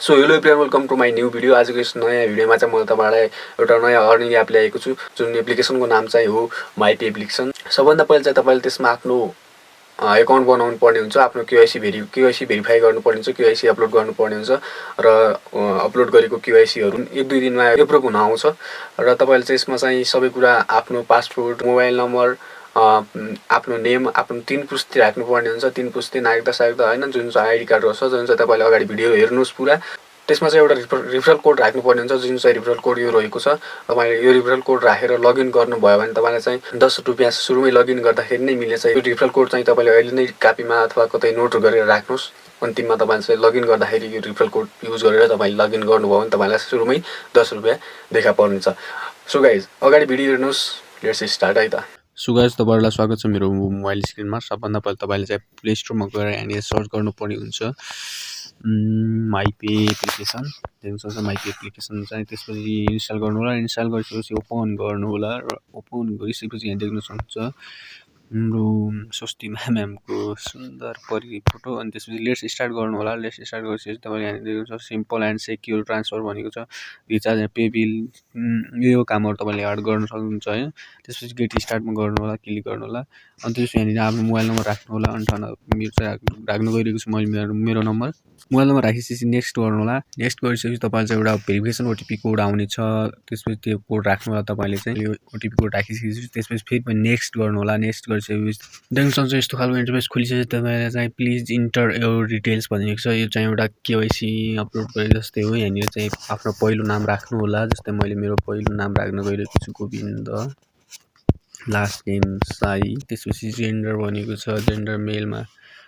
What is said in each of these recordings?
So hello everyone, welcome to my new video. आजको यस नयाँ भिडियोमा चाहिँ म तपाईँलाई एउटा नयाँ अर्निङ एप ल्याएको छु, जुन एप्लिकेसनको नाम चाहिँ हो माइपी एप्लिकेसन। सबभन्दा पहिला चाहिँ तपाईँले त्यसमा आफ्नो एकाउन्ट बनाउनु पर्ने हुन्छ, आफ्नो केवाइसी भेरिफाई गर्नुपर्ने हुन्छ, केवाइसी अपलोड गर्नुपर्ने हुन्छ र अपलोड गरेको केवाइसीहरू 1-2 दिनमा एप्रुभ हुन आउँछ। र तपाईँले चाहिँ यसमा चाहिँ सबै कुरा आफ्नो पासपोर्ट, मोबाइल नम्बर, आफ्नो नेम, आफ्नो 3 पुस्ती राख्नुपर्ने हुन्छ। 3 पुस्ती नागरिकता होइन, जुन चाहिँ आइडी कार्ड रहेछ, जुन चाहिँ तपाईँले अगाडि भिडियो हेर्नुहोस् पुरा। त्यसमा चाहिँ एउटा रिफरल कोड राख्नुपर्ने हुन्छ, जुन चाहिँ रिफरल कोड यो रहेको छ। तपाईँले यो रिफरल कोड राखेर लगइन गर्नुभयो भने तपाईँलाई चाहिँ 10 रुपियाँ सुरुमै लगइन गर्दाखेरि नै मिल्नेछ। यो रिफरल कोड चाहिँ तपाईँले अहिले नै कापीमा अथवा कतै नोट गरेर राख्नुहोस्। अन्तिममा तपाईँले चाहिँ लगइन गर्दाखेरि यो रिफरल कोड युज गरेर तपाईँले लगइन गर्नुभयो भने तपाईँलाई सुरुमै 10 रुपियाँ देखा पर्नेछ। सो गाइज, अगाडि भिडियो हेर्नुहोस्, लेट्स स्टार्ट है त। सो गाइज, तपाईँहरूलाई स्वागत छ मेरो मोबाइल स्क्रिनमा। सबभन्दा पहिला तपाईँले चाहिँ प्ले स्टोरमा गएर यहाँनिर सर्च गर्नुपर्ने हुन्छ माइपी एप्लिकेसन। देख्न सक्छ माइपी एप्लिकेसन चाहिँ त्यसपछि इन्स्टल गर्नु होला। इन्स्टल गरिसकेपछि ओपन गर्नु होला र ओपन गरिसकेपछि यहाँ देख्न सक्छ हाम्रो स्वस्ति म्यामको सुन्दर परी फोटो। अनि त्यसपछि लेट्स स्टार्ट गर्नु होला। लेट्स स्टार्ट गरिसकेपछि तपाईँले यहाँ देख्न सक्छ सिम्पल एन्ड सेक्युर ट्रान्सफर भनेको छ। रिचार्ज एन्ड पे बिल यो कामहरू तपाईँले एड गर्न सक्नुहुन्छ है। त्यसपछि गेट स्टार्टमा गर्नु होला, क्लिक गर्नु होला। अनि त्यसपछि यहाँनिर आफ्नो मोबाइल नम्बर राख्नु होला। 58 मेरो चाहिँ राख्नु गइरहेको छु मैले मेरो नम्बर। मोबाइल नम्बर राखिसकेपछि नेक्स्ट गर्नु होला। नेक्स्ट गरिसकेपछि तपाईँले चाहिँ एउटा भेरिफिकेसन ओटिपी कोड आउनेछ, त्यसपछि त्यो कोड राख्नु होला। तपाईँले चाहिँ यो ओटिपी कोड राखिसकेपछि त्यसपछि फेरि नेक्स्ट गर्नु होला। नेक्स्ट गरिसकेपछि देख्न सक्छ यस्तो खालको इन्टरफेस खोलिसकेपछि तपाईँले चाहिँ प्लिज इन्टर योर डिटेल्स भनेको छ। यो चाहिँ एउटा केवाइसी अपलोड गरे जस्तै हो। यहाँनिर चाहिँ आफ्नो पहिलो नाम राख्नु होला। जस्तै मैले मेरो पहिलो नाम राख्न गइरहेको छु गोविन्द, लास्ट नेम साई। त्यसपछि जेन्डर भनेको छ, जेन्डर मेलमा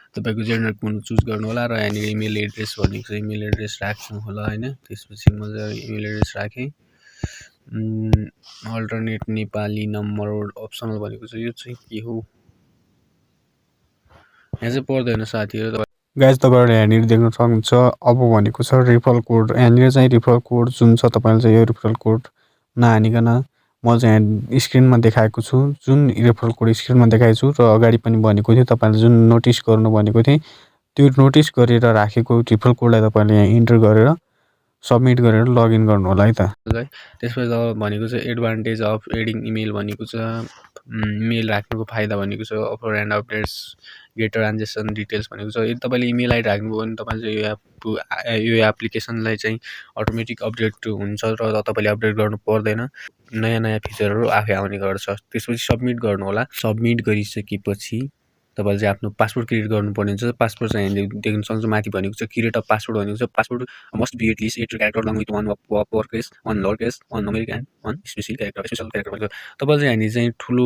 तपाईँको जेन्डर कुन चुज गर्नु होला। र यहाँनिर इमेल एड्रेस भनेको छ, इमेल एड्रेस राख्नु होला होइन। त्यसपछि मजाले इमेल एड्रेस राखेँ। अल्टरनेट नेपाली नम्बर अप्सनल भनेको छ, यो चाहिँ के हो यहाँ चाहिँ पर्दैन साथीहरू। गाइज, तपाईँहरूले यहाँनिर देख्न सक्नुहुन्छ अबो भनेको छ रिफरल कोड। यहाँनिर चाहिँ रिफरल कोड जुन छ तपाईँले चाहिँ यो रिफरल कोड नहानिकन म चाहिँ यहाँ स्क्रिनमा देखाएको छु। जुन रिफरल कोड स्क्रिनमा देखाएको छु र अगाडि पनि भनेको थियो तपाईँले जुन नोटिस गर्नु भनेको थिएँ, त्यो नोटिस गरेर राखेको रिफरल कोडलाई तपाईँले यहाँ इन्टर गरेर सबमिट गरेर लगइन गर्नु होला है त। त्यसपछि भनेको छ एडभान्टेज अफ एडिङ इमेल भनेको छ, इमेल राख्नुको फाइदा भनेको छ, offer and updates, get transaction details भनेको छ। यदि तपाईँले इमेल आइडी राख्नुभयो भने तपाईँले चाहिँ यो एप्लिकेसनलाई चाहिँ अटोमेटिक अपडेट हुन्छ र तपाईँले अपडेट गर्नु पर्दैन। नयाँ नयाँ फिचरहरू आफै आउने गर्छ। त्यसपछि सबमिट गर्नु होला। सबमिट गरिसकेपछि तपाईँले चाहिँ आफ्नो पासवर्ड क्रिएट गर्नुपर्ने हुन्छ। पासवर्ड चाहिँ यहाँनिर देख्न सक्नुहुन्छ माथि भनेको छ क्रिएट अ पासवर्ड भनेको छ। Password must be at least 8 character long with 1 upper case, 1 lower case, 1 numeric and 1 special character भनेको। तपाईँले चाहिँ यहाँनिर चाहिँ ठुलो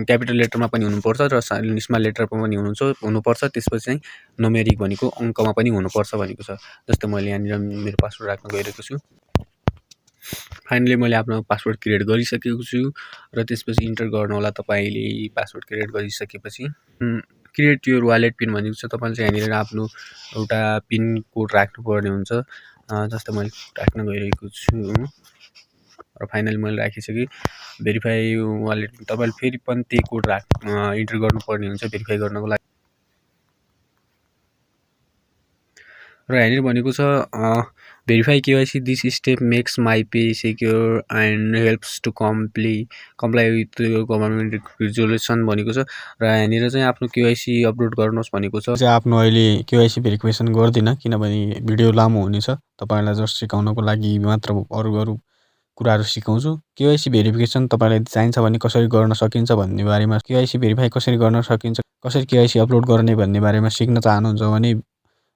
क्यापिटल लेटरमा पनि हुनुपर्छ र स्मल लेटरमा पनि हुनुपर्छ। त्यसपछि चाहिँ न्युमेरिक भनेको अङ्कमा पनि हुनुपर्छ भनेको छ। जस्तै मैले यहाँनिर मेरो पासवर्ड राख्न गइरहेको छु। फाइनली मैले आफ्नो पासवर्ड क्रिएट गरिसकेको छु र त्यसपछि इन्टर गर्नु होला। तपाईँले पासवर्ड क्रिएट गरिसकेपछि क्रिएट योर वालेट पिन भनेको छ। तपाईँले चाहिँ यहाँनिर आफ्नो एउटा पिन कोड राख्नुपर्ने हुन्छ। जस्तै मैले राख्न गइरहेको छु र फाइनली मैले राखिसकेँ। भेरिफाई वालेट तपाईँले फेरि पनि त्यही कोड इन्टर गर्नुपर्ने हुन्छ भेरिफाई गर्नको लागि। र यहाँनिर भनेको छ verify KYC, this step makes MyPay secure and helps to comply with government regulation भनेको छ। र यहाँनिर चाहिँ आफ्नो केवाइसी अपलोड गर्नुहोस् भनेको छ। चाहिँ आफ्नो अहिले केवाइसी भेरिफिकेसन गर्दिनँ किनभने भिडियो लामो हुनेछ। तपाईँहरूलाई जस्ट सिकाउनको लागि मात्र अरू कुराहरू सिकाउँछु। केवाइसी भेरिफिकेसन तपाईँलाई चाहिन्छ भने कसरी गर्न सकिन्छ भन्ने बारेमा, केवाइसी भेरिफाई कसरी गर्न सकिन्छ, कसरी केवाइसी अपलोड गर्ने भन्ने बारेमा सिक्न चाहनुहुन्छ भने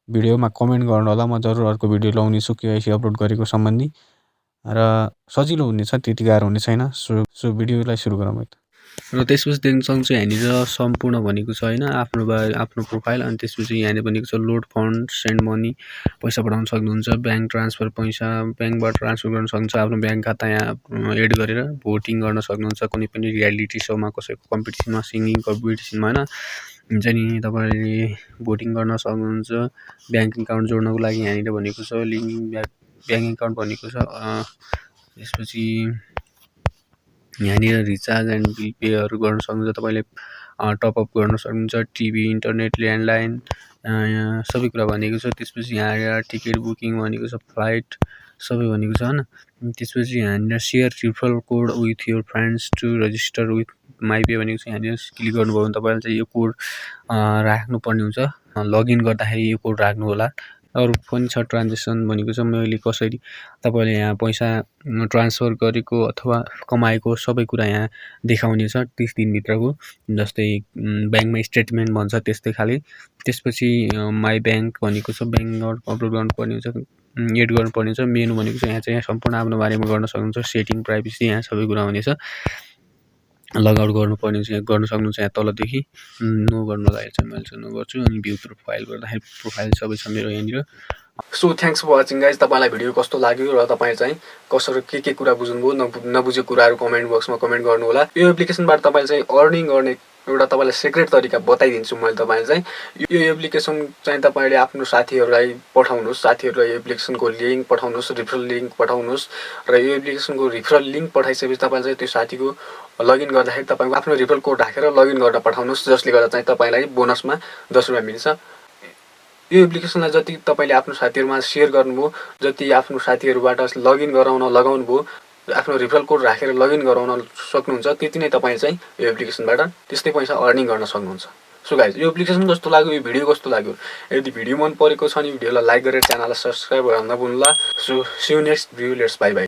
भिडियोमा कमेन्ट गर्नु होला। म जरुर अर्को भिडियो ल्याउने छु केवाइसी अपलोड गरेको सम्बन्धी र सजिलो हुनेछ, त्यति गाह्रो हुने छैन। सो भिडियोलाई सुरु गरौँ है त। र त्यसपछि देख्न सक्नुहुन्छ यहाँनिर सम्पूर्ण भनेको छ होइन, आफ्नो प्रोफाइल। अनि त्यसपछि यहाँनिर भनेको छ लोड फन्ड, सेन्ड मनी, पैसा पठाउन सक्नुहुन्छ, ब्याङ्क ट्रान्सफर, पैसा ब्याङ्कबाट ट्रान्सफर गर्न सक्नुहुन्छ, आफ्नो ब्याङ्क खाता यहाँ एड गरेर भोटिङ गर्न सक्नुहुन्छ। कुनै पनि रियालिटी सोमा, कसैको कम्पिटिसनमा, सिङ्गिङ कम्पिटिसनमा होइन हुन्छ नि, तपाईँले भोटिङ गर्न सक्नुहुन्छ। ब्याङ्क एकाउन्ट जोड्नको लागि यहाँनिर भनेको छ लिङ्क ब्याङ्क एकाउन्ट भनेको छ। त्यसपछि यहाँनिर रिचार्ज एन्ड बिल पेहरू गर्न सक्नुहुन्छ। तपाईँले टपअप गर्न सक्नुहुन्छ, टिभी, इन्टरनेट, ल्यान्डलाइन, यहाँ सबै कुरा भनेको छ। त्यसपछि यहाँ टिकट बुकिङ भनेको छ, फ्लाइट सबै भनेको छ होइन। त्यसपछि यहाँनिर share referral code with your friends to register with MyPay भनेको छ। यहाँनिर क्लिक गर्नुभयो भने तपाईँले चाहिँ यो कोड राख्नुपर्ने हुन्छ। लगइन गर्दाखेरि यो कोड राख्नु होला। अरू पनि छ ट्रान्जेक्सन भनेको छ, मैले कसरी तपाईँले यहाँ पैसा ट्रान्सफर गरेको अथवा कमाएको सबै कुरा यहाँ देखाउने छ 30 दिनभित्रको। जस्तै ब्याङ्कमा स्टेटमेन्ट भन्छ त्यस्तै खाले। त्यसपछि माई ब्याङ्क भनेको छ, ब्याङ्क अपलोड गर्नुपर्ने हुन्छ, एड गर्नुपर्ने हुन्छ। मेनु भनेको छ, यहाँ चाहिँ सम्पूर्ण आफ्नो बारेमा गर्न सक्नुहुन्छ। सेटिङ प्राइभेसी यहाँ सबै कुरा हुनेछ। लगआउट गर्नुपर्ने हुन्छ, यहाँ गर्न सक्नुहुन्छ। यहाँ तलदेखि नो गर्नलाई चाहिँ मैले चाहिँ नो गर्छु। अनि भ्यू प्रोफाइल गर्दाखेरि प्रोफाइल सबै छ मेरो यहाँनिर। So thanks for watching guys. तपाईँलाई भिडियो कस्तो लाग्यो र तपाईँ चाहिँ कसरी के कुरा बुझ्नुभयो, नबुझेको कुराहरू कमेन्ट बक्समा कमेन्ट गर्नु होला। यो एप्लिकेसनबाट तपाईँले चाहिँ अर्निङ गर्ने एउटा तपाईँलाई सिक्रेट तरिका बताइदिन्छु मैले। तपाईँले चाहिँ यो एप्लिकेसन चाहिँ तपाईँले आफ्नो साथीहरूलाई पठाउनुहोस्, साथीहरूलाई यो एप्लिकेसनको लिङ्क पठाउनुहोस्, रिफरल लिङ्क पठाउनुहोस्। र यो एप्लिकेसनको रिफरल लिङ्क पठाइसकेपछि तपाईँले चाहिँ त्यो साथीको लगइन गर्दाखेरि तपाईँको आफ्नो रिफरल कोड राखेर लगइन गरेर पठाउनुहोस्, जसले गर्दा चाहिँ तपाईँलाई बोनसमा 10 रुपियाँ मिल्छ। यो एप्लिकेसनलाई जति तपाईँले आफ्नो साथीहरूमा सेयर गर्नुभयो, जति आफ्नो साथीहरूबाट लगइन गराउन लगाउनु भयो, आफ्नो रिफरल कोड राखेर लगइन गराउन सक्नुहुन्छ, त्यति नै तपाईँ चाहिँ यो एप्लिकेसनबाट त्यस्तै पैसा अर्निङ गर्न सक्नुहुन्छ। सो गाइज, यो एप्लिकेसन कस्तो लाग्यो, यो भिडियो कस्तो लाग्यो? यदि भिडियो मन परेको छ भने भिडियोलाई लाइक गरेर च्यानललाई सब्सक्राइब गर्न नभुल्नुहोला। So see you next video, let's bye by.